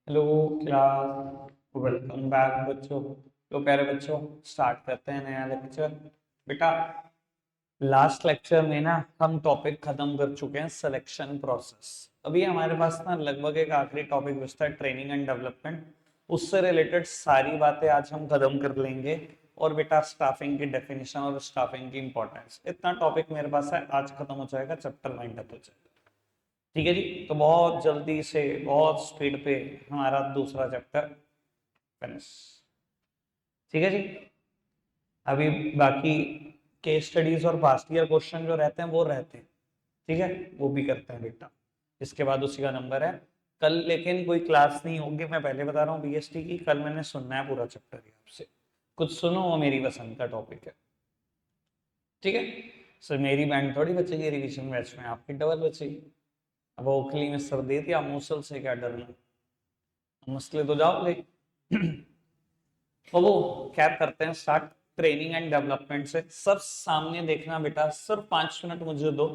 Hello class, welcome back बच्चों। तो प्यारे बच्चों, स्टार्ट करते हैं नया लेक्चर। बेटा, लास्ट लेक्चर में ना हम टॉपिक खत्म कर चुके हैं सिलेक्शन प्रोसेस। अभी हमारे पास ना लगभग एक आखिरी टॉपिक बचता है, ट्रेनिंग एंड डेवलपमेंट। उससे रिलेटेड सारी बातें आज हम खत्म कर लेंगे। और बेटा, स्टाफिंग की डेफिनेशन और स्टाफिंग की इंपॉर्टेंस, इतना टॉपिक मेरे पास है, आज खत्म हो जाएगा, चैप्टर वाइंड अप हो जाएगा। ठीक है जी। तो बहुत जल्दी से, बहुत स्पीड पे हमारा दूसरा चैप्टर फिनिश। ठीक है जी। अभी बाकी केस स्टडीज और पास्ट ईयर क्वेश्चन जो रहते हैं वो रहते हैं। ठीक है, वो भी करते हैं बेटा। इसके बाद उसी का नंबर है। कल लेकिन कोई क्लास नहीं होगी, मैं पहले बता रहा हूँ बीएसटी की। कल मैंने सुनना है पूरा चैप्टर ही आपसे। कुछ सुनो, वो मेरी पसंद का टॉपिक है। ठीक है सर, मेरी बैंड थोड़ी बचेगी रिवीजन बैच में, आपकी डबल बचेगी। अब ओखली में सर दे दिया, मूसल से क्या डरना, मसले तो जाओगे। तो वो क्या करते हैं स्टार्ट। ट्रेनिंग एंड डेवलपमेंट से सब सामने देखना बेटा, सिर्फ 5 मिनट मुझे दो।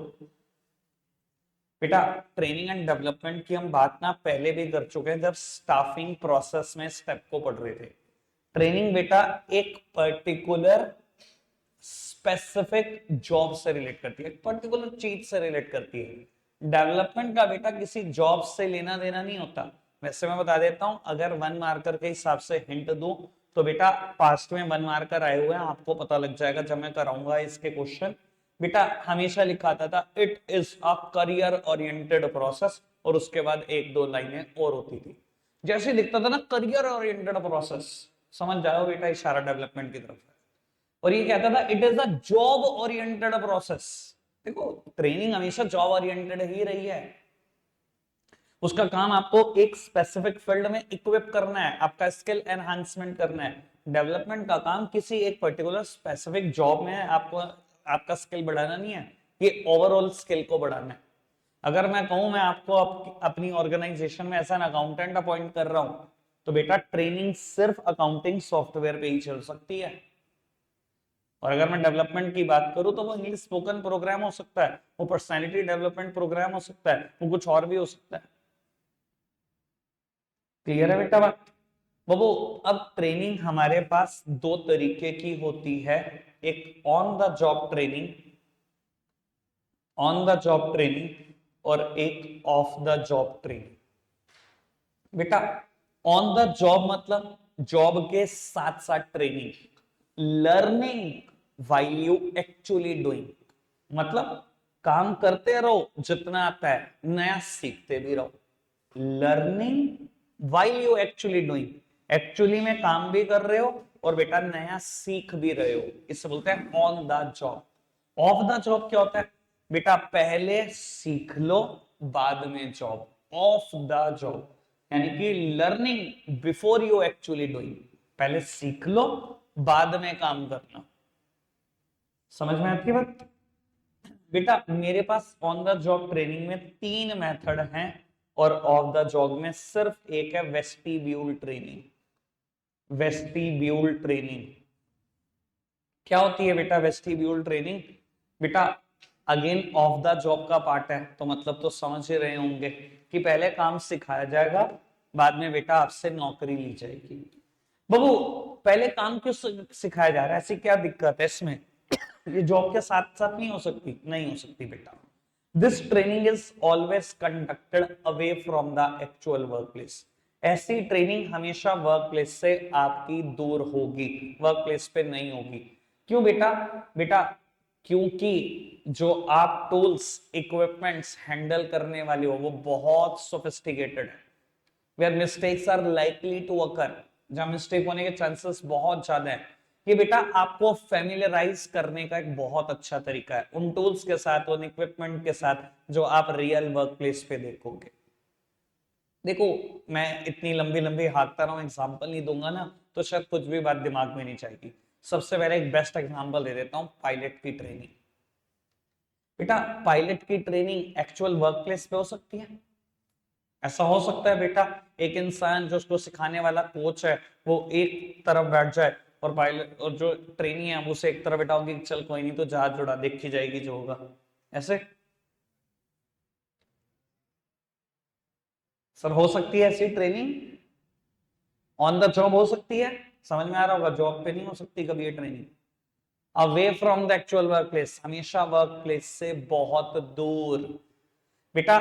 बेटा, ट्रेनिंग एंड डेवलपमेंट की हम बात ना पहले भी कर चुके हैं, जब स्टाफिंग प्रोसेस में स्टेप को पढ़ रहे थे। ट्रेनिंग बेटा एक पर्टिकुलर स्पेसिफिक जॉब से रिलेट करती है, एक पर्टिकुलर चीज से रिलेट करती है। डेवलपमेंट का बेटा किसी जॉब से लेना देना नहीं होता। वैसे मैं बता देता हूं, अगर 1 मार्कर के हिसाब से हिंट दूं तो बेटा, पास्ट में 1 मार्कर आए हुए हैं, आपको पता लग जाएगा जब मैं कराऊंगा इसके क्वेश्चन। बेटा, हमेशा लिखा आता था it is a career oriented process, और उसके बाद एक दो लाइनें और होती थी। जैसे दिखता था ना करियर ओरिएंटेड प्रोसेस, समझ जाओ बेटा इशारा डेवलपमेंट की तरफ है। और ये कहता था it is a job oriented process. देखो, ट्रेनिंग हमेशा जॉब ओरिएंटेड ही रही है। उसका काम आपको एक स्पेसिफिक फील्ड में इक्विप करना है, आपका स्किल एनहांसमेंट करना है। डेवलपमेंट का काम किसी एक पर्टिकुलर स्पेसिफिक जॉब में है, आपको आपका स्किल बढ़ाना नहीं है, ये ओवरऑल स्किल को बढ़ाना है। अगर मैं कहूं मैं आपको अपनी ऑर्गेनाइजेशन में ऐसा अकाउंटेंट अपॉइंट कर रहा हूं, तो बेटा ट्रेनिंग सिर्फ अकाउंटिंग सॉफ्टवेयर पे ही चल सकती है। और अगर मैं डेवलपमेंट की बात करूं तो वो इंग्लिश स्पोकन प्रोग्राम हो सकता है, वो पर्सनालिटी डेवलपमेंट प्रोग्राम हो सकता है, वो कुछ और भी हो सकता है। क्लियर है बेटा बात? बाबू, अब ट्रेनिंग हमारे पास दो तरीके की होती है। एक on the job training, on the job training, और एक ऑफ द जॉब ट्रेनिंग। बेटा, ऑन द जॉब मतलब जॉब के साथ साथ training, learning while you actually doing. मतलब काम करते रहो, जितना आता है नया सीखते भी रहो। Learning while you actually doing, actually में काम भी कर रहे हो और बेटा नया सीख भी रहे हो, इसे बोलते हैं on the job. Of the job क्या होता है बेटा? पहले सीख लो, बाद में जॉब। ऑफ द जॉब यानी कि learning before you actually doing, पहले सीख लो, बाद में काम करना। समझ में आती है बात? बेटा, मेरे pass on the job training में 3 मेथड हैं, और ऑफ द जॉब में सिर्फ एक है, वेस्टिब्यूल ट्रेनिंग। वेस्टिब्यूल ट्रेनिंग क्या होती है बेटा? वेस्टिब्यूल ट्रेनिंग बेटा अगेन ऑफ द जॉब का पार्ट है, तो मतलब तो समझ ही रहे होंगे कि पहले काम सिखाया जाएगा, बाद में बेटा आपसे नौकरी ली जाएगी। बाबू, पहले काम क्यों सिखाया जा रहा है? ऐसी क्या दिक्कत है इसमें? ये जॉब के साथ साथ नहीं हो सकती? नहीं हो सकती बेटा। This training is always conducted away from the actual work place. ऐसी ट्रेनिंग हमेशा वर्क प्लेस से आपकी दूर होगी, वर्क प्लेस पे नहीं होगी। क्यों बेटा? बेटा क्योंकि जो आप टूल्स इक्विपमेंट्स हैंडल करने वाले हो वो बहुत सोफिस्टिकेटेड है, where mistakes are likely to occur, जहां मिस्टेक होने के चांसेस बहुत ज्यादा है। ये बेटा आपको फेमिलियराइज करने का एक बहुत अच्छा तरीका है उन टूल्स के साथ, उन इक्विपमेंट के साथ जो आप रियल वर्क प्लेस पे देखोगे। देखो, मैं इतनी लंबी लंबी हाँकता रहा हूं, एग्जाम्पल नहीं दूंगा ना तो शायद कुछ भी बात दिमाग में नहीं जाएगी। सबसे पहले एक बेस्ट एग्जाम्पल दे देता हूं, पायलट की ट्रेनिंग। बेटा, पायलट की ट्रेनिंग एक्चुअल वर्क प्लेस पे हो सकती है? ऐसा हो सकता है बेटा एक इंसान जो उसको सिखाने वाला कोच है वो एक तरफ बैठ जाए और पायलट और जो ट्रेनी है उसे एक तरफ बैठाओगे, चल कोई नहीं तो जहाज जुड़ा, देखी जाएगी जो होगा, ऐसे? सर हो सकती है ऐसी ट्रेनिंग? ऑन द जॉब हो सकती है, समझ में आ रहा होगा, जॉब पे नहीं हो सकती कभी ये training. Away from the actual work place, हमेशा वर्क प्लेस से बहुत दूर। बेटा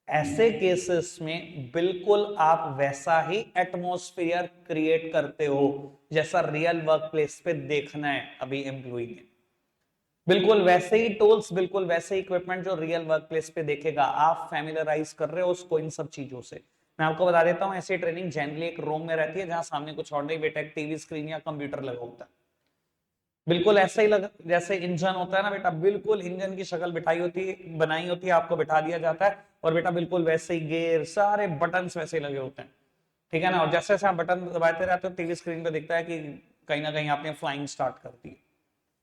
ऐसे केसेस में बिल्कुल आप वैसा ही एटमॉस्फेयर क्रिएट करते हो जैसा रियल वर्क प्लेस पे देखना है अभी एम्प्लॉय ने। बिल्कुल वैसे ही टूल्स, बिल्कुल वैसे ही इक्विपमेंट जो रियल वर्क प्लेस पे देखेगा, आप फैमिलराइज कर रहे हो उसको इन सब चीजों से। मैं आपको बता देता हूँ, ऐसी ट्रेनिंग जनरली एक रूम में रहती है जहां सामने कुछ और नहीं बेटा, एक टीवी स्क्रीन या कंप्यूटर लगा होता है। बिल्कुल ऐसा ही लगा जैसे इंजन होता है ना बेटा, बिल्कुल इंजन की शक्ल बिठाई होती है, बनाई होती है, आपको बिठा दिया जाता है, और बेटा बिल्कुल वैसे ही गियर सारे बटन वैसे ही लगे होते हैं, ठीक है ना। और जैसे जैसे आप बटन दबाते रहते हो टीवी स्क्रीन पे दिखता है कि कहीं ना कहीं आपने फ्लाइंग स्टार्ट कर दी,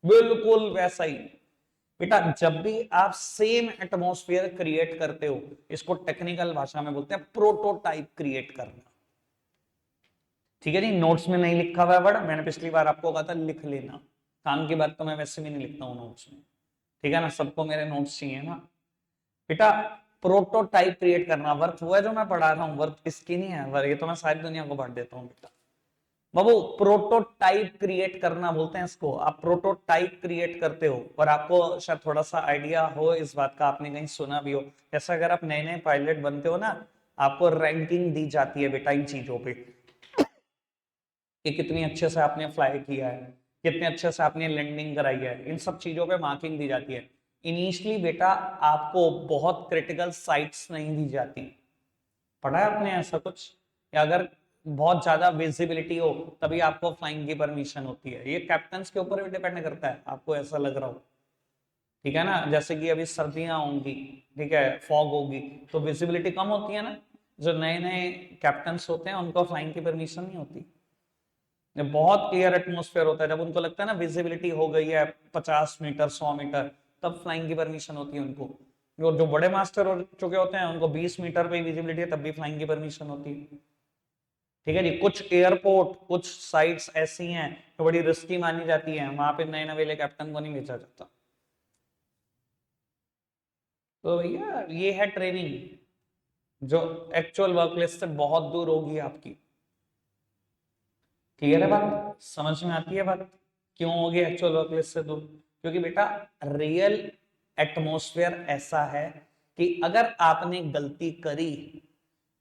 बिल्कुल वैसा ही। बेटा जब भी आप सेम एटमॉस्फेयर क्रिएट करते हो, इसको टेक्निकल भाषा में बोलते हैं प्रोटोटाइप क्रिएट करना, ठीक है जी। नोट्स में नहीं लिखा हुआ है वर्ड, मैंने पिछली बार आपको कहा था लिख लेना, काम की बात तो मैं वैसे भी नहीं लिखता हूँ नोट्स में, ठीक है ना, सबको मेरे नोट्स चाहिए ना। बेटा प्रोटोटाइप क्रिएट करना वर्थ वो है जो मैं पढ़ा रहा हूँ, वर्थ इसकी नहीं है, वर्थ ये तो मैं सारी दुनिया को बांट देता हूँ बेटा। बाबू प्रोटोटाइप क्रिएट करना बोलते हैं इसको, आप प्रोटोटाइप क्रिएट करते हो, और आपको शायद थोड़ा सा आइडिया हो इस बात का, आपने कहीं सुना भी हो, जैसा अगर आप नए नए पायलट बनते हो ना, आपको रैंकिंग दी जाती है बेटा इन चीजों पे, कि कितनी अच्छे से आपने फ्लाई किया है, कितने अच्छे से आपने लैंडिंग कराई है, इन सब चीजों पे मार्किंग दी जाती है। इनिशियली बेटा आपको बहुत क्रिटिकल साइट्स नहीं दी जाती, पढ़ा है आपने ऐसा कुछ, या अगर बहुत ज्यादा विजिबिलिटी हो तभी आपको फ्लाइंग की परमिशन होती है, ये कैप्टन के ऊपर भी डिपेंड करता है, आपको ऐसा लग रहा हो, ठीक है ना। जैसे कि अभी सर्दियां होंगी, ठीक है, फॉग होगी, तो विजिबिलिटी कम होती है ना, जो नए नए कैप्टन होते हैं उनको फ्लाइंग की परमिशन नहीं होती, बहुत क्लियर एटमोस्फेयर होता है, जब उनको लगता है ना विजिबिलिटी हो गई है 50 मीटर 100 मीटर, तब फ्लाइंग की परमिशन होती है उनको। और जो बड़े मास्टर हो चुके होते हैं उनको 20 मीटर पे विजिबिलिटी है तब भी फ्लाइंग की परमिशन होती है, ठीक है जी। कुछ एयरपोर्ट, कुछ साइट्स ऐसी हैं जो बड़ी रिस्की मानी जाती है, वहां पे नए नवेले कैप्टन को नहीं भेजा जाता। तो भैया ये है ट्रेनिंग जो एक्चुअल वर्कप्लेस से बहुत दूर होगी आपकी, क्लियर है बात, समझ में आती है बात, क्यों होगी एक्चुअल वर्कप्लेस से दूर? क्योंकि बेटा रियल एटमॉस्फेयर ऐसा है कि अगर आपने गलती करी,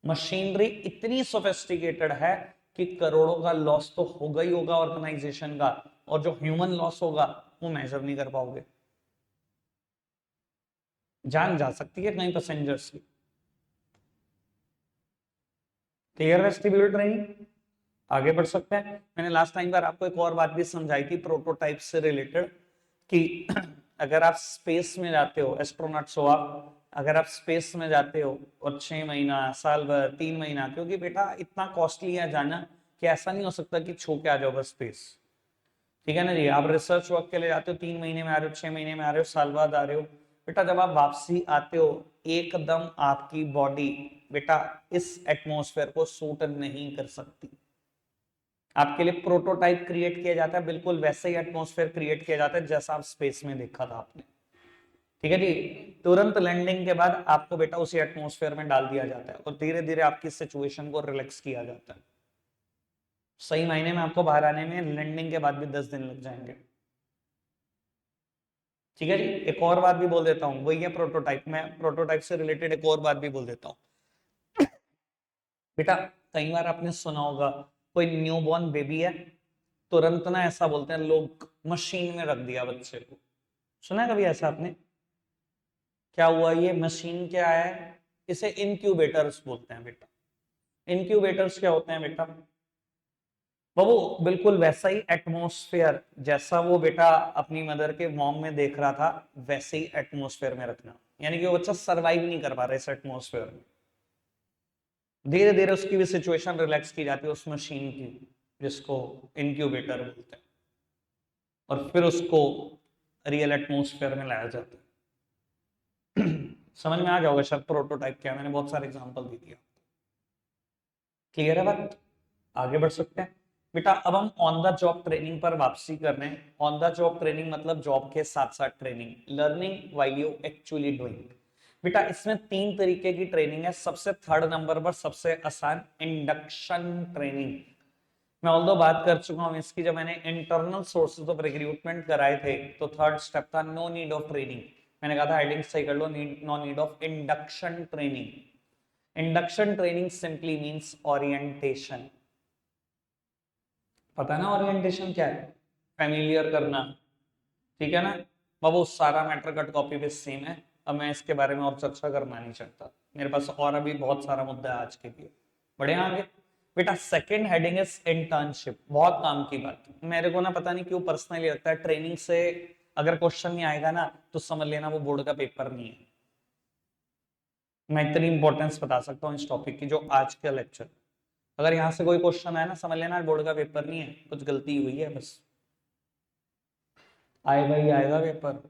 मशीनरी इतनी सोफिस्टिकेटेड है कि करोड़ों का लॉस तो होगा ही होगा ऑर्गेनाइजेशन का, और जो ह्यूमन लॉस होगा वो मेजर नहीं कर पाओगे, जान जा सकती है कहीं पैसेंजर्स की। क्लियर वेस्टिब्यूल ट्रेनिंग, आगे बढ़ सकते हैं। मैंने लास्ट टाइम पर आपको एक और बात भी समझाई थी प्रोटोटाइप से रिलेटेड, कि अगर आप स्पेस में जाते हो, एस्ट्रोनॉट्स हो आप, अगर आप स्पेस में जाते हो और 6 महीना, साल भर, 3 महीना, क्योंकि बेटा इतना कॉस्टली है जाना कि ऐसा नहीं हो सकता कि छू के आ जाओ बस स्पेस, ठीक है ना जी। आप रिसर्च वर्क के लिए जाते हो, 3 महीने में आ रहे हो, 6 महीने में आ रहे हो, साल बाद आ रहे हो, बेटा जब आप वापसी आते हो एकदम आपकी बॉडी बेटा इस एटमॉस्फेयर को सूट नहीं कर सकती, आपके लिए प्रोटोटाइप क्रिएट किया जाता है, बिल्कुल वैसे ही एटमॉस्फेयर क्रिएट किया जाता है जैसा आप स्पेस में देखा था आपने, ठीक है जी। तुरंत लैंडिंग के बाद आपको बेटा उसी एटमॉस्फेयर में डाल दिया जाता है और धीरे धीरे आपकी सिचुएशन को रिलैक्स किया जाता है। सही मायने में आपको बाहर आने में लैंडिंग के बाद भी 10 दिन लग जाएंगे, ठीक है जी। एक और बात भी बोल देता हूँ, वही है प्रोटोटाइप, मैं प्रोटोटाइप से रिलेटेड एक और बात भी बोल देता हूँ। बेटा कई बार आपने सुना होगा कोई न्यूबॉर्न बेबी है, तुरंत ना ऐसा बोलते हैं लोग, मशीन में रख दिया बच्चे को, सुना है कभी ऐसा आपने? क्या हुआ, ये मशीन क्या है, इसे इनक्यूबेटर्स बोलते हैं बेटा। इनक्यूबेटर्स क्या होते हैं बेटा? बाबू बिल्कुल वैसा ही एटमॉस्फेयर जैसा वो बेटा अपनी मदर के मॉम में देख रहा था, वैसे ही एटमॉस्फेयर में रखना, यानी कि वो बच्चा सरवाइव नहीं कर पा रहा इस एटमॉस्फेयर में, धीरे धीरे उसकी भी सिचुएशन रिलैक्स की जाती है उस मशीन की, जिसको इनक्यूबेटर बोलते हैं, और फिर उसको रियल एटमॉस्फेयर में लाया जाता है। समझ में आ जाओगे शायद प्रोटोटाइप क्या है, मैंने बहुत सारे एग्जांपल दे दिया, क्लियर है बात, आगे बढ़ सकते हैं। बेटा अब हम ऑन द जॉब ट्रेनिंग पर वापसी कर रहे हैं। ऑन द जॉब ट्रेनिंग मतलब जॉब के साथ साथ training, learning while you actually doing. बेटा इसमें 3 तरीके की ट्रेनिंग है। सबसे थर्ड नंबर पर सबसे आसान इंडक्शन ट्रेनिंग। मैं ऑल्दो बात कर चुका हूं इसकी, जब मैंने इंटरनल सोर्सेज ऑफ रिक्रूटमेंट कराए थे तो थर्ड स्टेप था नो नीड ऑफ ट्रेनिंग। मैंने कहा था हेडिंग सही कर लो, no need of induction training. Induction training simply means orientation. पता है ना ओरिएंटेशन क्या है? फैमिलियर करना, ठीक है ना बाबू। सारा matter cut copy paste same है। अब मैं इसके बारे में और चर्चा करना नहीं चाहता, मेरे पास और अभी बहुत सारा मुद्दा है आज के लिए। बढ़े आगे बेटा। Second heading is internship. बहुत काम की बात। मेरे को ना पता नहीं क्यों पर्सनली लगता है ट्रेनिंग से अगर क्वेश्चन नहीं आएगा ना तो समझ लेना वो बोर्ड का पेपर नहीं है। मैं इतनी इंपॉर्टेंस बता सकता हूँ इस टॉपिक की, जो आज का लेक्चर, अगर यहाँ से कोई क्वेश्चन आया ना समझ लेना बोर्ड का पेपर नहीं है, कुछ गलती हुई है बस। आएगा ही आएगा पेपर,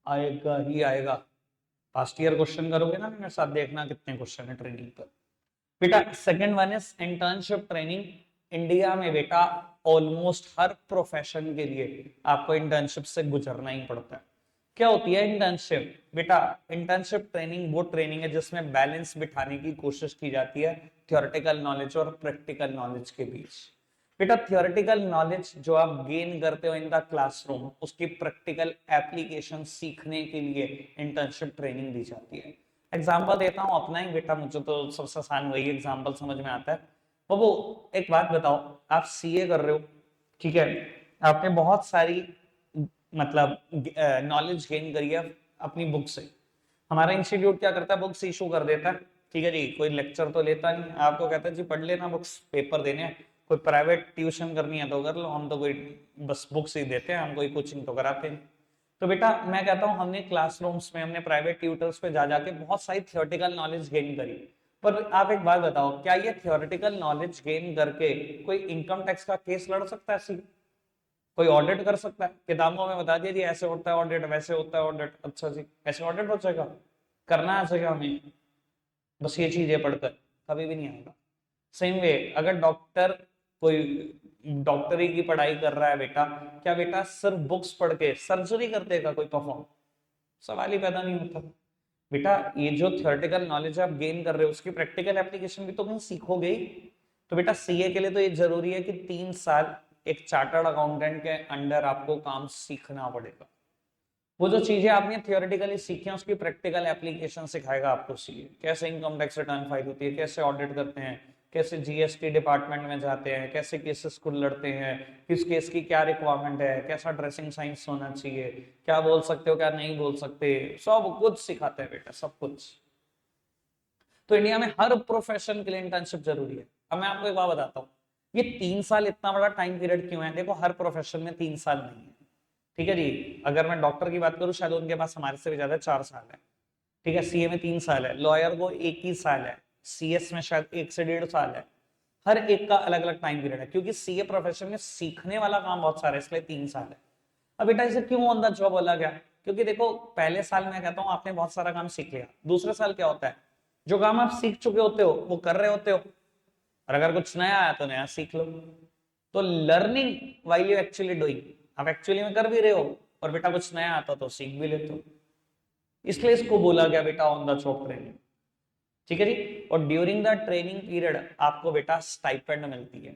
आएगा ही आएगा। पास्ट ईयर क्वेश्चन करोगे ना मेरे साथ, देखना कितने क्वेश्चन है ट्रेनिंग पर। बेटा second one is internship training. India में बेटा ऑलमोस्ट हर प्रोफेशन के लिए आपको इंटर्नशिप से गुजरना ही पड़ता है। क्या होती है इंटर्नशिप? बेटा इंटर्नशिप ट्रेनिंग वो ट्रेनिंग है जिसमें बैलेंस बिठाने की कोशिश की जाती है थियोरेटिकल नॉलेज और प्रैक्टिकल नॉलेज के बीच। बेटा थियोरेटिकल नॉलेज जो आप गेन करते हो इन द क्लासरूम, उसकी प्रैक्टिकल एप्लीकेशन सीखने के लिए इंटर्नशिप ट्रेनिंग दी जाती है। एग्जाम्पल देता हूँ अपना ही बेटा, मुझे तो सबसे आसान वही एग्जाम्पल समझ में आता है। वो एक बात बताओ, आप सीए कर रहे हो, ठीक है, आपने बहुत सारी मतलब नॉलेज गेन करी है अपनी बुक से। हमारा इंस्टीट्यूट क्या करता है, बुक्स इशू कर देता है, ठीक है जी, कोई लेक्चर तो लेता नहीं, आपको कहता है जी पढ़ लेना बुक्स, पेपर देने हैं, कोई प्राइवेट ट्यूशन करनी है तो कर लो, हम तो कोई बस बुक्स ही देते हैं, हम कोई कोचिंग तो कराते नहीं। तो बेटा मैं कहता हूँ हमने क्लासरूम्स में, हमने प्राइवेट ट्यूटर्स पे जा जाके बहुत सारी थियोरेटिकल नॉलेज गेन करी। पर आप एक बात बताओ, क्या ये थियोरेटिकल नॉलेज गेन करके कोई इनकम टैक्स का केस लड़ सकता है? कोई ऑडिट कर सकता है? किताबों में बता दिया जी ऐसे होता है ऑडिट, वैसे होता है ऑडिट, अच्छा जी ऐसे ऑडिट हो जाएगा? करना आ जाएगा हमें बस ये चीजें पढ़कर? कभी भी नहीं आएगा। सेम वे अगर डॉक्टर, कोई डॉक्टरी की पढ़ाई कर रहा है बेटा, क्या बेटा सिर्फ बुक्स पढ़ के सर्जरी कर देगा कोई परफॉर्म? सवाल ही पैदा नहीं होता। बेटा ये जो थियोरेटिकल नॉलेज आप गेन कर रहे हो उसकी प्रैक्टिकल एप्लीकेशन भी तो कहीं सीखोगे ही। तो बेटा सीए के लिए तो ये जरूरी है कि 3 साल एक चार्टर्ड अकाउंटेंट के अंडर आपको काम सीखना पड़ेगा। वो जो चीजें आपने थियोरेटिकली सीखी हैं उसकी प्रैक्टिकल एप्लीकेशन सिखाएगा आपको सीए। कैसे इनकम टैक्स रिटर्न फाइल होती है, कैसे ऑडिट करते हैं, कैसे जीएसटी डिपार्टमेंट में जाते हैं, कैसे केसेस को लड़ते हैं, किस केस की क्या रिक्वायरमेंट है, कैसा ड्रेसिंग साइंस होना चाहिए, क्या बोल सकते हो क्या नहीं बोल सकते, सब कुछ सिखाते हैं बेटा, सब कुछ। तो इंडिया में हर प्रोफेशन के लिए इंटर्नशिप जरूरी है। अब मैं आपको एक बात बताता हूँ, ये 3 साल इतना बड़ा टाइम पीरियड क्यों है? देखो हर प्रोफेशन में 3 साल नहीं है, ठीक है जी। अगर मैं डॉक्टर की बात करूं शायद उनके पास हमारे से भी ज्यादा 4 साल है, ठीक है। सीए में 3 साल है, लॉयर को 1 ही साल है, सीएस में शायद 1 से 1.5 साल है। हर एक का अलग अलग टाइम पीरियड है, क्योंकि सीए प्रोफेशन में सीखने वाला काम बहुत सारा है, इसलिए 3 साल है। अब बेटा इसे क्यों ऑन द जॉब बोला गया? क्योंकि देखो पहले साल मैं कहता हूँ आपने बहुत सारा काम सीख लिया, दूसरे साल क्या होता है, जो काम आप सीख चुके होते हो वो कर रहे होते हो, और अगर कुछ नया आया तो नया सीख लो। तो learning while you actually doing, आप एक्चुअली में कर भी रहे हो और बेटा कुछ नया आता तो सीख भी लेते हो, इसलिए इसको बोला गया बेटा ऑन द जॉब ट्रेनिंग, ठीक है जी। और ड्यूरिंग द ट्रेनिंग पीरियड आपको बेटा स्टाइपेंड मिलती है,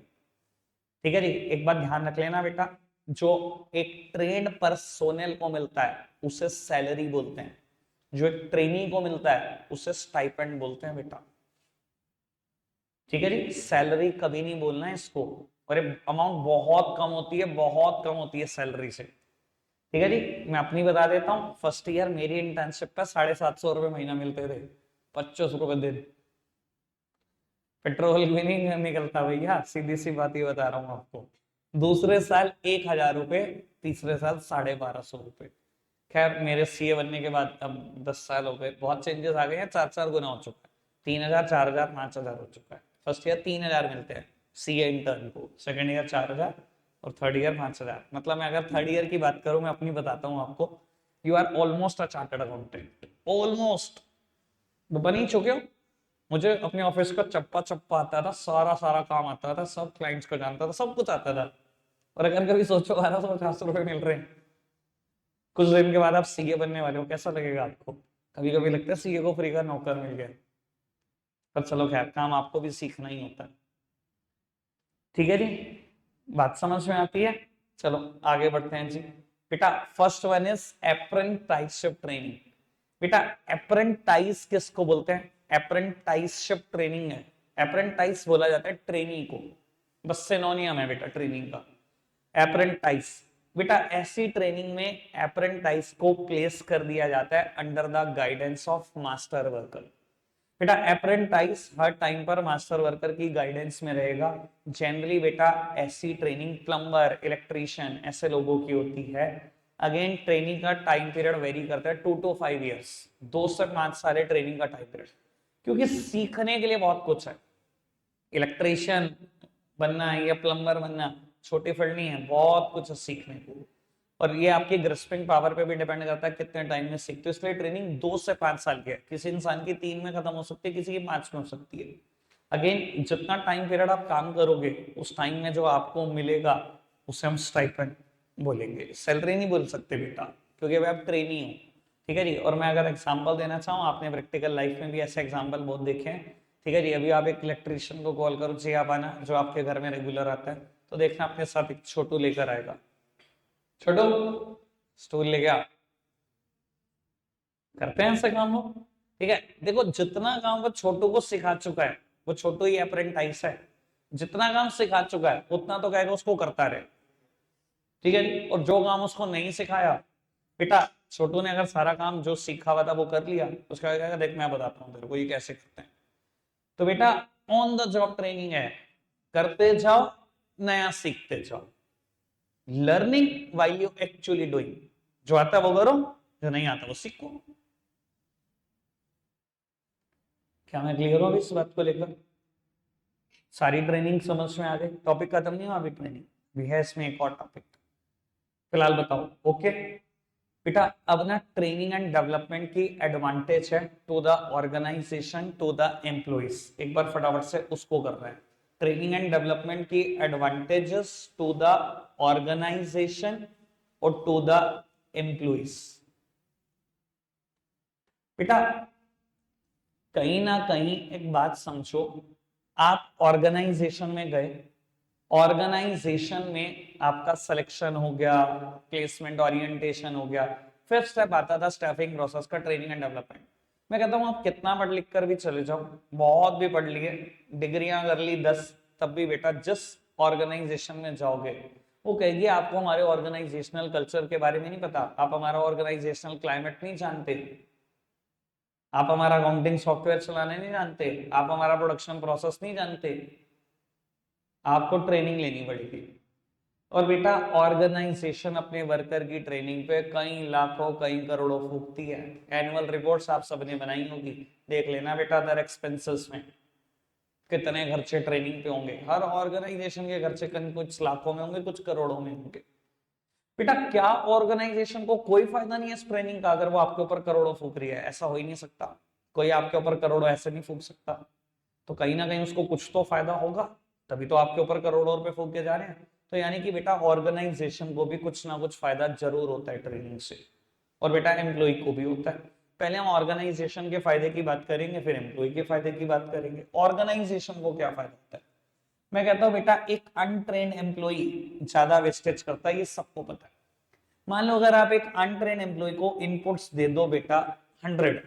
ठीक है जी। एक बात ध्यान रख लेना बेटा, जो एक ट्रेंड पर्सोनेल को मिलता है उसे सैलरी बोलते हैं, जो एक ट्रेनी को मिलता है उसे स्टाइपेंड बोलते हैं बेटा, ठीक है जी। सैलरी कभी नहीं बोलना है इसको, और अमाउंट बहुत कम होती है, बहुत कम होती है सैलरी से, ठीक है जी। मैं अपनी बता देता हूँ, फर्स्ट ईयर मेरी इंटर्नशिप पे 750 रुपए महीना मिलते थे, 25 रुपए दिन। पेट्रोल भी नहीं निकलता भैया, सीधी सी बात ही बता रहा हूँ आपको। दूसरे साल 1,000 रुपए, तीसरे साल 1250 रुपए। खैर मेरे सीए बनने के बाद अब 10 साल हो गए, बहुत चेंजेस आ गए हैं, 4 4 गुना हो चुका है, 3,000 4,000 5,000 हो चुका है। फर्स्ट ईयर 3,000 मिलते हैं सीए इंटर्न को, सेकंड ईयर 4,000 और थर्ड ईयर 5,000। मतलब मैं अगर थर्ड ईयर की बात करूं, मैं अपनी बताता हूं आपको, you are almost a chartered accountant, almost बन ही चुके हो। मुझे अपने ऑफिस का चप्पा चप्पा आता था, सारा सारा काम आता था, सब क्लाइंट्स को जानता था, सब कुछ आता था। और अगर कभी सोचो 1250 रुपए मिल रहे हैं, कुछ दिन के बाद आप सीए बनने वाले हो, कैसा लगेगा आपको? कभी कभी लगता है सीए को फ्री का नौकर मिल गया, पर चलो खैर, काम आपको भी सीखना ही होता है। ठीक है जी, बात समझ में आती है। चलो आगे बढ़ते हैं जी। बेटा first one is apprenticeship training. बेटा अप्रेंटाइज किसको बोलते हैं? अप्रेंटाइसशिप ट्रेनिंग है। अप्रेंटाइज बोला जाता है ट्रेनी को, बस सिनोनियम है बेटा ट्रेनिंग का, अप्रेंटाइज। बेटा ऐसी ट्रेनिंग में अप्रेंटाइज को प्लेस कर दिया जाता है under the guidance of master worker. बेटा अप्रेंटाइज हर टाइम पर मास्टर वर्कर की गाइडेंस में रहेगा। जनरली बेटा ऐसी ट्रेनिंग प्लम्बर, इलेक्ट्रीशियन ऐसे लोगों की होती है। अगेन ट्रेनिंग का टाइम पीरियड वेरी करता है 2 to 5 years, 2 से 5 साल ट्रेनिंग का टाइम पीरियड, क्योंकि सीखने के लिए बहुत कुछ है। इलेक्ट्रीशियन बनना है या प्लम्बर बनना छोटी फील्ड नहीं है, बहुत कुछ है सीखने को। और ये आपकी ग्रिस्पिंग पावर पे भी डिपेंड करता है कितने टाइम में सीखते हो। इसलिए ट्रेनिंग 2 से 5 साल की है। किसी इंसान की 3 में खत्म हो सकती है, किसी की 5 में हो सकती है। अगेन जितना टाइम पीरियड आप काम करोगे उस टाइम में जो आपको मिलेगा उसे हम स्टाइपेंड बोलेंगे, सैलरी नहीं बोल सकते बेटा, क्योंकि अब आप ट्रेनी हो। ठीक है जी। और मैं अगर एग्जांपल देना चाहूँ, आपने प्रैक्टिकल लाइफ में भी ऐसे एग्जांपल बहुत देखे हैं। ठीक है जी। अभी आप एक इलेक्ट्रीशियन को कॉल करो, जी आप आना, जो आपके घर में रेगुलर आता है, तो देखना अपने साथ एक छोटू लेकर आएगा। छोटू स्टूल ले गया, करते हैं ऐसे काम हो। ठीक है, देखो जितना काम वो छोटू को सिखा चुका है, वो छोटू ही अप्रेंटाइज है, जितना काम सिखा चुका है उतना तो कहेगा उसको करता रहे। ठीक है जी। और जो काम उसको नहीं सिखाया, बेटा छोटू ने अगर सारा काम जो सीखा हुआ था वो कर लिया, उसका कहेगा देख मैं बताता हूँ तेरे को ये कैसे करते हैं। तो बेटा ऑन द जॉब ट्रेनिंग है, करते जाओ, नया सीखते जाओ। Learning while you actually doing. जो आता है वो करो, जो नहीं आता वो सीखो। क्या मैं क्लियर हूं अभी इस बात को लेकर? सारी ट्रेनिंग समझ में आ गई? टॉपिक खत्म नहीं हुआ अभी, ट्रेनिंग भी है इसमें एक और टॉपिक। फिलहाल बताओ ओके। बेटा अब ना ट्रेनिंग एंड डेवलपमेंट की एडवांटेज है to the organisation, to the employees. एक बार फटाफट से उसको कर रहे हैं। ट्रेनिंग एंड डेवलपमेंट की एडवांटेजेस टू द ऑर्गेनाइजेशन और टू द एम्प्लॉइज। बेटा कहीं ना कहीं एक बात समझो, आप ऑर्गेनाइजेशन में गए, ऑर्गेनाइजेशन में आपका सिलेक्शन हो गया, प्लेसमेंट ओरिएंटेशन हो गया, फिफ्थ स्टेप आता था स्टाफिंग प्रोसेस का, ट्रेनिंग एंड डेवलपमेंट। मैं कहता हूं आप कितना पढ़ लिख कर भी चले जाओ, बहुत भी पढ़ लिए, डिग्रियां कर ली 10, तब भी बेटा जिस ऑर्गेनाइजेशन में जाओगे वो कहेगी आपको हमारे ऑर्गेनाइजेशनल कल्चर के बारे में नहीं पता, आप हमारा ऑर्गेनाइजेशनल क्लाइमेट नहीं जानते, आप हमारा अकाउंटिंग सॉफ्टवेयर चलाने नहीं जानते, आप हमारा प्रोडक्शन प्रोसेस नहीं जानते, आपको ट्रेनिंग लेनी पड़ेगी। और बेटा ऑर्गेनाइजेशन अपने वर्कर की ट्रेनिंग पे कई लाखों कई करोड़ों फूकती है। एनुअल रिपोर्ट्स आप सबने बनाई होगी, देख लेना बेटा अदर एक्सपेंसेस में कितने खर्चे ट्रेनिंग पे होंगे। हर ऑर्गेनाइजेशन के खर्चे कहीं कुछ लाखों में होंगे, कुछ करोड़ों में होंगे। बेटा क्या ऑर्गेनाइजेशन को कोई फायदा नहीं है इस ट्रेनिंग का अगर वो आपके ऊपर करोड़ों फूक रही है? ऐसा हो ही नहीं सकता, कोई आपके ऊपर करोड़ों ऐसे नहीं फूक सकता। तो कहीं ना कहीं उसको कुछ तो फायदा होगा, तभी तो आपके ऊपर करोड़ों रुपए फूक के जा रहे हैं। तो यानी कि बेटा ऑर्गेनाइजेशन को भी कुछ ना कुछ फायदा जरूर होता है ट्रेनिंग से, और बेटा एम्प्लॉय को भी होता है। पहले हम ऑर्गेनाइजेशन के फायदे की बात करेंगे, फिर एम्प्लॉय के फायदे की बात करेंगे। ऑर्गेनाइजेशन को क्या फायदा होता है? मैं कहता हूं बेटा एक अनट्रेन एम्प्लॉय ज्यादा वेस्टेज करता है, ये सबको पता है। मान लो अगर आप एक अनट्रेन एम्प्लॉय को इनपुट्स दे दो बेटा 100,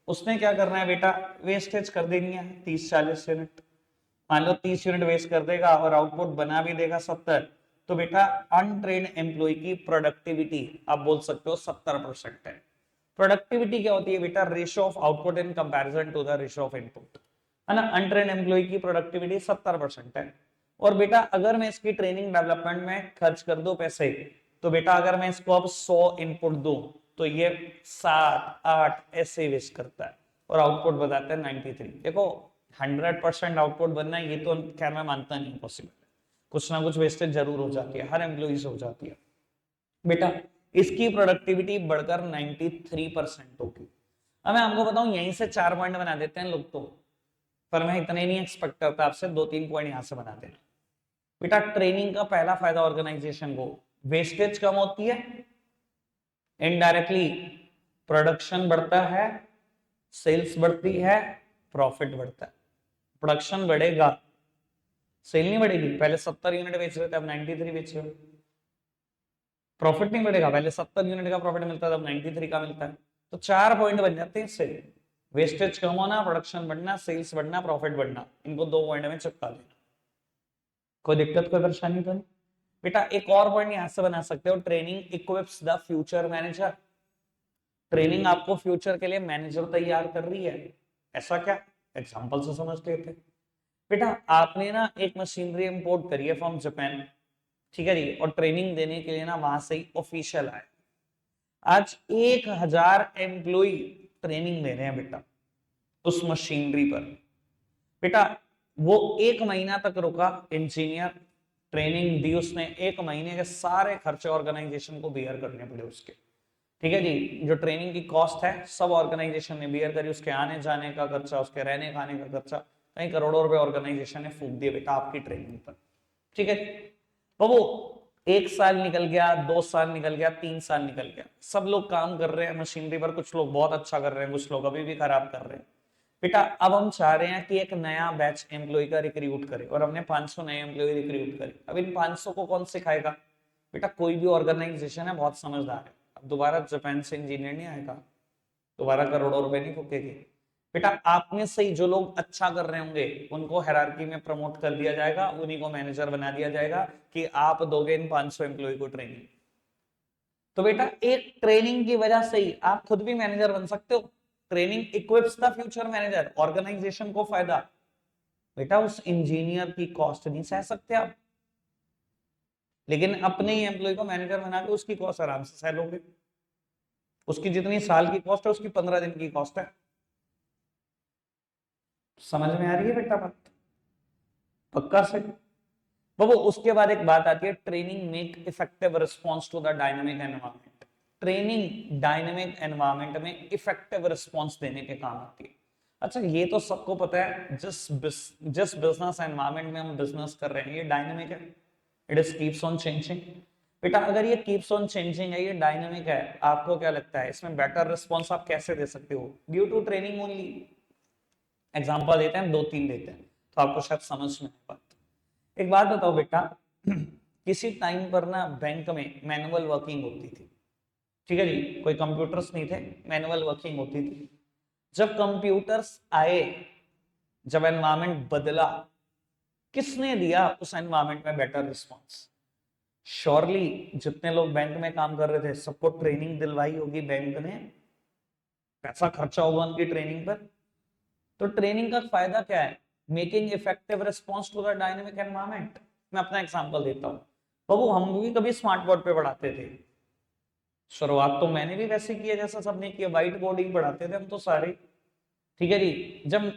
उसने क्या करना है बेटा, वेस्टेज कर देनी है 30-40 यूनिट। मान लो 30 यूनिट वेस्ट कर देगा और आउटपुट बना भी देगा 70, तो बेटा अनट्रेन एम्प्लॉय की प्रोडक्टिविटी आप बोल सकते हो 70% है। प्रोडक्टिविटी क्या होती है बेटा? Ratio of output in comparison to the ratio of input, है ना। अनट्रेन एम्प्लॉय की प्रोडक्टिविटी 70% है। और बेटा अगर मैं इसकी ट्रेनिंग डेवलपमेंट में खर्च कर दूं पैसे, तो बेटा अगर मैं इसको अब 100 इनपुट दूं तो ये 7-8 ऐसे वेस्ट करता है, और आउटपुट बताता है 93। देखो 100% आउटपुट बनना है ये तो खैर मैं मानता नहीं पॉसिबल, कुछ ना कुछ वेस्टेज जरूर हो जाती है, हर एम्प्लॉय से हो जाती है। बेटा इसकी प्रोडक्टिविटी बढ़कर 93% होगी। अब मैं आपको बताऊं यहीं से 4 पॉइंट बना देते हैं लोग तो, पर मैं इतने नहीं एक्सपेक्ट करता आपसे, 2-3 पॉइंट यहां से बना देना। बेटा ट्रेनिंग का पहला फायदा ऑर्गेनाइजेशन को, वेस्टेज कम होती है, इनडायरेक्टली प्रोडक्शन बढ़ता है, सेल्स बढ़ती है, प्रॉफिट बढ़ता है। प्रोडक्शन बढ़ेगा, सेल नहीं बढ़ेगी। पहले 70 यूनिट बेच रहे थे, अब 93 बेच रहे हो। प्रॉफिट नहीं बढ़ेगा, पहले 70 यूनिट का प्रॉफिट मिलता था, अब 93 का मिलता है। तो 4 पॉइंट बन जाते हैं इससे, वेस्टेज कम होना, प्रोडक्शन बढ़ना, सेल्स बढ़ना, प्रॉफिट बढ़ना। इनको 2 पॉइंट में चिपका देना। कोई दिक्कत, कोई परेशानी तो नहीं बेटा। एक और पॉइंट यहां से बना सकते हो, training equips the future manager. Training आपको फ्यूचर के लिए मैनेजर तैयार कर रही है। ऐसा क्या? एग्जांपल से समझ लेते हैं। बेटा आपने ना एक मशीनरी इंपोर्ट करी है फ्रॉम जापान, ठीक है जी, और ट्रेनिंग देने के लिए ना वहां से ही ऑफिशियल आए। आज 1000 एम्प्लॉय ट्रेनिंग दे रहे हैं बेटा उस मशीनरी पर। बेटा वो 1 महीना तक रुका इंजीनियर, ट्रेनिंग दी उसने, 1 महीने के सारे खर्चे ऑर्गेनाइजेशन को बियर करने पड़े उसके। ठीक है जी, जो ट्रेनिंग की कॉस्ट है सब ऑर्गेनाइजेशन ने बियर करी, उसके आने जाने का खर्चा, उसके रहने खाने का खर्चा, कई करोड़ों रुपए ऑर्गेनाइजेशन ने फूक दिए बेटा आपकी ट्रेनिंग पर। ठीक है, तो वो 1 साल निकल गया, 2 साल निकल गया, 3 साल निकल गया, सब लोग काम कर रहे हैं मशीनरी पर, कुछ लोग बहुत अच्छा कर रहे हैं, कुछ लोग अभी भी खराब कर रहे हैं। बेटा अब हम चाह रहे हैं कि एक नया बैच एम्प्लॉय का रिक्रूट करें, और हमने 500 नए एम्प्लॉय रिक्रूट करे। अब इन 500 को कौन सिखाएगा? बेटा कोई भी ऑर्गेनाइजेशन है बहुत समझदार है, अब दोबारा जापान से इंजीनियर नहीं आएगा, दोबारा करोड़ों रुपए नहीं फूकेगी। बेटा आप में से ही जो लोग अच्छा कर रहे होंगे उनको हायरार्की में प्रमोट कर दिया जाएगा, उन्हीं को मैनेजर बना दिया जाएगा कि आप दोगे इन 500 एम्प्लॉय को ट्रेनिंग। तो बेटा एक ट्रेनिंग की वजह से ही आप खुद भी मैनेजर बन सकते हो। Training equips the future manager, organisation को फायदा। बेटा उस इंजीनियर की कॉस्ट नहीं सह सकते आप, लेकिन अपने ही एम्प्लॉय को मैनेजर बना के उसकी कॉस्ट आराम से सह लोगे। उसकी जितनी साल की कॉस्ट है उसकी 15 दिन की कॉस्ट है। समझ में आ रही है बेटा बात? पक्का से। वो उसके बाद एक बात आती है, training make effective response to the dynamic environment. Training dynamic environment में इफेक्टिव रिस्पॉन्स देने के काम आती है। अच्छा ये तो सबको पता है, जिस बिजनेस एनवायरमेंट में हम बिजनेस कर रहे हैं ये डायनेमिक है, it is keeps on changing. बेटा अगर ये कीप्स ऑन चेंजिंग है, ये डायनेमिक है, आपको क्या लगता है इसमें बेटर रिस्पॉन्स आप कैसे दे सकते हो? Due to training only. Example देते हैं, 2-3 देते हैं तो आपको शायद समझ में आए बात। एक बात बताओ बेटा, किसी टाइम पर ना बैंक में मैनुअल वर्किंग होती थी, ठीक है जी, कोई कंप्यूटर्स नहीं थे, मैनुअल वर्किंग होती थी। जब कंप्यूटर्स आए, जब एनवायरमेंट बदला, किसने दिया उस एनवायरमेंट में बेटर रिस्पॉन्स? श्योरली जितने लोग बैंक में काम कर रहे थे सबको ट्रेनिंग दिलवाई होगी बैंक ने, पैसा खर्चा होगा उनकी ट्रेनिंग पर। तो ट्रेनिंग का फायदा क्या है? Making effective response to the dynamic environment. मैं अपना एग्जांपल देता हूँ बाबू, हम भी कभी स्मार्ट बोर्ड पे पढ़ाते थे, शुरुआत तो मैंने भी वैसे किया जैसा सबने किया, व्हाइट बोर्ड ही पढ़ाते थे हम तो सारे। ठीक है जी, जब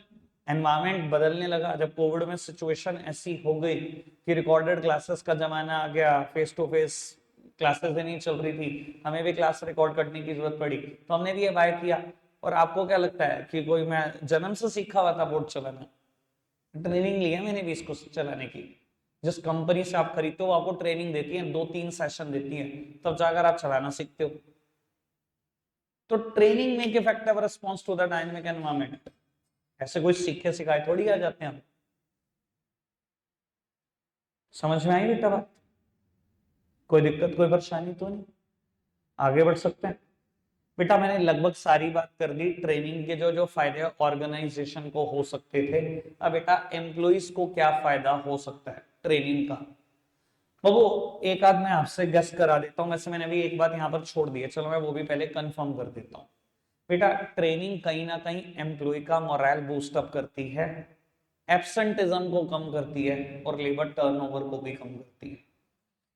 एनवायरमेंट बदलने लगा, जब कोविड में सिचुएशन ऐसी हो गई कि रिकॉर्डेड क्लासेस का जमाना आ गया, फेस टू फेस क्लासेस नहीं चल रही थी, हमें भी क्लास रिकॉर्ड करने की जरूरत पड़ी, तो हमने भी ये बाय किया। और आपको क्या लगता है कि कोई मैं जन्म से सीखा हुआ था बोर्ड चलाना? ट्रेनिंग लिया मैंने भी इसको चलाने की। जिस कंपनी से आप खरीदते हो आपको ट्रेनिंग देती है, 2-3 सेशन देती है, तब जाकर आप चलाना सीखते हो। तो training make effective response to the dynamic environment. ऐसे कोई सीखे सिखाए थोड़ी आ जाते हैं। समझ में आई बेटा बात? कोई दिक्कत, कोई परेशानी तो नहीं? आगे बढ़ सकते हैं। बेटा मैंने लगभग सारी बात कर दी, ट्रेनिंग के जो जो फायदे ऑर्गेनाइजेशन को हो सकते थे। अब बेटा एम्प्लॉइज को क्या फायदा हो सकता है ट्रेनिंग का? बाबू एक आध मैं आपसे गेस करा देता हूं, वैसे मैंने अभी एक बात यहाँ पर छोड़ दी है, चलो मैं वो भी पहले कंफर्म कर देता हूँ। बेटा ट्रेनिंग कहीं ना कहीं एम्प्लॉय का मोरल बूस्ट अप करती है, एब्सेंटिज्म को कम करती है, और लेबर टर्नओवर को भी कम करती है।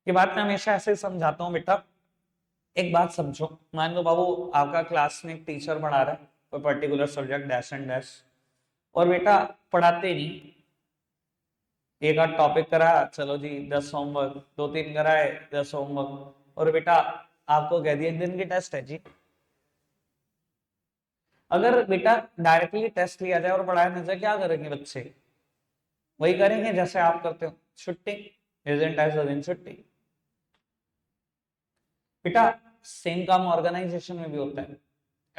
ये बात मैं हमेशा ऐसे समझाता हूँ बेटा। एक बात समझो, मान लो बाबू आपका क्लास में एक टीचर पढ़ा रहा है कोई particular subject dash and dash, और बेटा पढ़ाते नहीं, एक आध टॉपिक करा, चलो जी 10 होमवर्क, 2-3 कराए 10 होमवर्क, और बेटा आपको कह दिया एक दिन की टेस्ट है जी। अगर बेटा डायरेक्टली टेस्ट लिया जाए और पढ़ाया ना जाए, क्या करेंगे बच्चे? वही करेंगे जैसे आप करते हो, छुट्टी, इजंट एज अ दिन छुट्टी। बेटा सेम काम ऑर्गेनाइजेशन में भी होता है।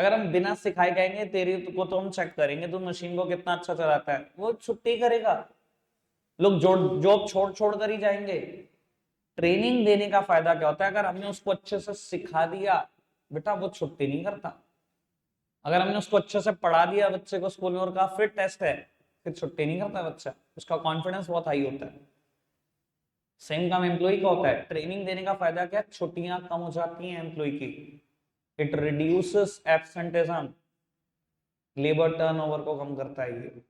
अगर हम बिना सिखाए कहेंगे तेरी को तो हम चेक करेंगे तू मशीन को कितना अच्छा चलाता है, वो छुट्टी करेगा, लोग जॉब छोड़ छोड़ कर ही जाएंगे। ट्रेनिंग देने का फायदा क्या होता है, अगर हमने उसको अच्छे से सिखा दिया बेटा वो छुट्टी नहीं करता। अगर हमने उसको अच्छे से पढ़ा दिया बच्चे को स्कूल में और कहा फिर टेस्ट है, फिर छुट्टी नहीं करता बच्चा, उसका कॉन्फिडेंस बहुत हाई होता है। सेम काम एम्प्लॉय का होता है। ट्रेनिंग देने का फायदा क्या, छुट्टियां कम हो जाती हैं एम्प्लॉय की, इट रिड्यूसेस एब्सेंटेइज्म, लेबर टर्नओवर को कम करता है ये,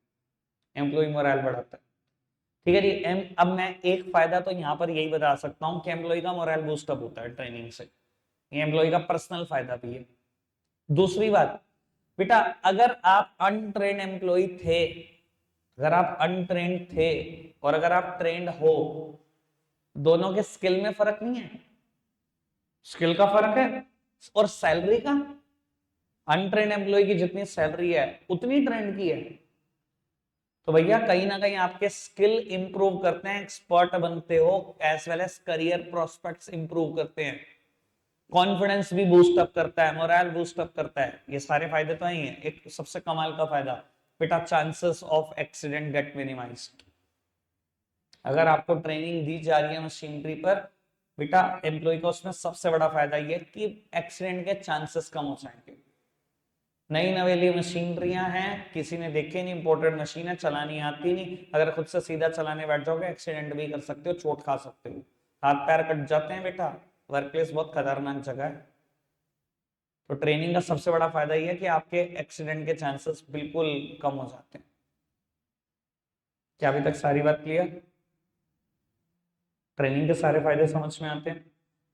एम्प्लॉय मोरल बढ़ाता है। ठीक है जी। अब मैं एक फायदा तो यहाँ पर यही बता सकता हूँ कि एम्प्लॉय का मोरल बूस्टअप होता है ट्रेनिंग से, ये एम्प्लॉय का पर्सनल फायदा भी है। दूसरी बात बेटा, अगर आप अनट्रेन एम्प्लॉय थे, अगर आप अनट्रेंड थे और अगर आप ट्रेंड हो, दोनों के स्किल में फर्क नहीं है, स्किल का फर्क है और सैलरी का, अनट्रेंड एम्प्लॉय की जितनी सैलरी है उतनी ट्रेंड की है। तो भैया कहीं ना कहीं आपके स्किल इंप्रूव करते हैं, एक्सपर्ट बनते हो, as well as career prospects improve करते हैं, कॉन्फिडेंस भी बूस्ट अप करता है, मोरल बूस्ट अप करता है, ये सारे फायदे तो ही हैं। एक सबसे कमाल का फायदा बेटा, chances of accident get minimised. अगर आपको ट्रेनिंग दी जा रही है मशीनरी पर बेटा, एम्प्लॉय को उसमें सबसे बड़ा फायदा ये कि एक्सीडेंट के चांसेस कम हो जाएंगे। नई नवेली मशीनरियां हैं, किसी ने देखे नहीं, इंपोर्टेड मशीन है, चलानी आती नहीं, अगर खुद से सीधा चलाने बैठ जाओगे एक्सीडेंट भी कर सकते हो, चोट खा सकते हो, हाथ पैर कट जाते हैं बेटा, वर्क प्लेस बहुत खतरनाक जगह है। तो ट्रेनिंग का सबसे बड़ा फायदा यह है कि आपके एक्सीडेंट के चांसेस बिल्कुल कम हो जाते हैं। क्या अभी तक सारी बात क्लियर? ट्रेनिंग के सारे फायदे समझ में आते हैं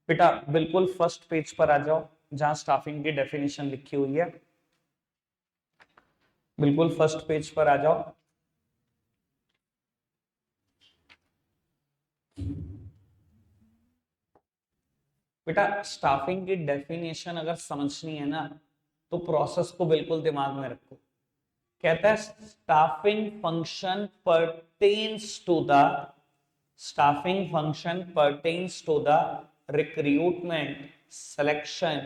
बेटा? बिल्कुल फर्स्ट पेज पर आ जाओ जहां स्टाफिंग की डेफिनेशन लिखी हुई है, बिल्कुल फर्स्ट पेज पर आ जाओ। बेटा स्टाफिंग की डेफिनेशन अगर समझनी है ना तो प्रोसेस को बिल्कुल दिमाग में रखो। कहता है staffing function pertains to the, staffing function pertains to the recruitment, selection,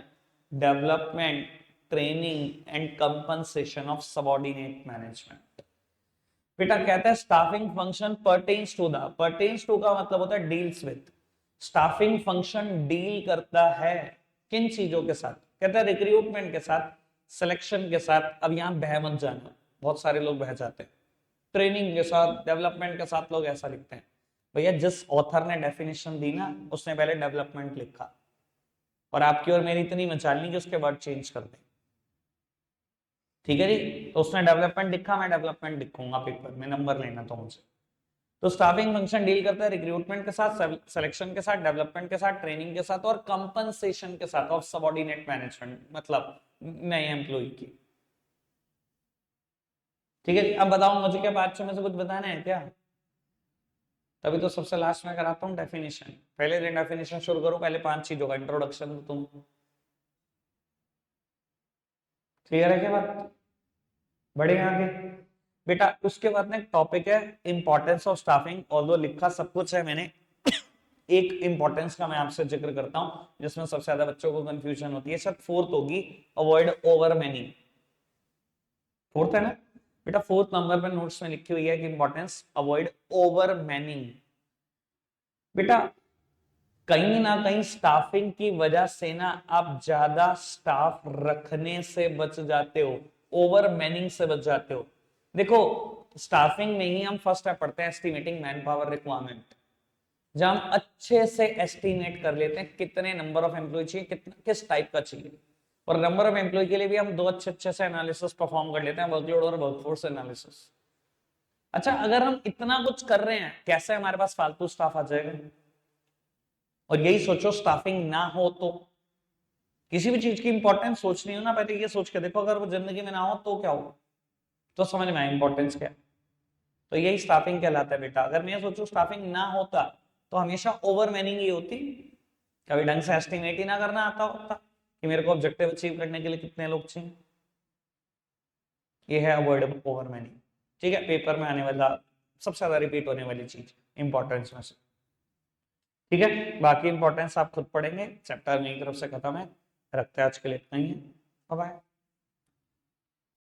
development, training and compensation of subordinate management। बेटा कहता है staffing function pertains to the, pertains to का मतलब होता है deals with, staffing function deal करता है किन चीजों के साथ, कहता है रिक्रूटमेंट के साथ, सिलेक्शन के साथ, अब यहां बह मत जाना, बहुत सारे लोग बह जाते हैं, ट्रेनिंग के साथ, डेवलपमेंट के साथ, लोग ऐसा लिखते हैं। भैया जिस ऑथर ने डेफिनेशन दी ना उसने पहले डेवलपमेंट लिखा और आपकी और मेरी इतनी मचालनी कि उसके वर्ड चेंज कर दें। ठीक है जी, तो उसने डेवलपमेंट लिखा, मैं डेवलपमेंट लिखूंगा पेपर में, नंबर लेना तो मुझे। तो स्टाफिंग फंक्शन डील करता है रिक्रूटमेंट के साथ, सिलेक्शन के साथ, डेवलपमेंट के साथ, ट्रेनिंग के साथ और कंपनसेशन के साथ ऑफ सबऑर्डिनेट मैनेजमेंट, मतलब नए एम्प्लॉय की। ठीक है, अब बताओ मुझे क्या पांचों में से कुछ बताना है क्या? तभी तो सबसे लास्ट में कराता हूँ डेफिनेशन, पहले दिन डेफिनेशन शुरू करो, पहले 5 चीजों का इंट्रोडक्शन तो तुम क्लियर है क्या बात? बढ़े आगे बेटा। उसके बाद में टॉपिक है इंपॉर्टेंस ऑफ स्टाफिंग, ऑल्दो लिखा सब कुछ है मैंने, एक इंपॉर्टेंस का मैं आपसे जिक्र करता हूं जिसमें सबसे ज्यादा बच्चों को कंफ्यूजन होती है, शायद फोर्थ होगी, अवॉइड ओवर मैनिंग, फोर्थ है ना बेटा? फोर्थ नंबर पर नोट्स में लिखी हुई है कि इंपॉर्टेंस अवॉइड ओवर मैनिंग। बेटा कहीं ना कहीं स्टाफिंग की वजह से ना आप ज्यादा स्टाफ रखने से बच जाते हो, ओवर मैनिंग से बच जाते हो। देखो स्टाफिंग में ही हम फर्स्ट स्टेप पढ़ते हैं एस्टिमेटिंग मैन पावर रिक्वायरमेंट, जहां हम अच्छे से एस्टिमेट कर लेते हैं कितने नंबर ऑफ एम्प्लॉय चाहिए, कितना किस टाइप का चाहिए, और नंबर ऑफ एम्प्लॉय के लिए भी हम दो अच्छे से एनालिसिस परफॉर्म कर लेते हैं, वर्कलोड और वर्कफोर्स एनालिसिस। अच्छा अगर हम इतना कुछ कर रहे हैं कैसे हमारे पास फालतू स्टाफ आ जाएगा? और यही सोचो स्टाफिंग ना हो तो, किसी भी चीज की इंपॉर्टेंस सोचनी हो ना पहले ये सोच के देखो, अगर वो जिंदगी में ना हो तो क्या हो, तो समझ में आए इंपॉर्टेंस क्या। तो यही स्टाफिंग कहलाता है बेटा। अगर मैं सोचूं स्टाफिंग ना होता तो हमेशा ओवर मैनिंग ही होती, कभी ढंग से एस्टिमेट ही ना करना आता होता कि मेरे को ऑब्जेक्टिव अचीव करने के लिए कितने लोग चाहिए। ये है अवॉइड ओवर मैनिंग। ठीक है, पेपर में आने वाला सबसे ज्यादा रिपीट होने वाली चीज इंपॉर्टेंस में से। ठीक है, बाकी इंपॉर्टेंस आप खुद पढ़ेंगे, चैप्टर मेरी तरफ से खत्म है, रखते हैं आज के लिए इतना ही है, बाय बाय।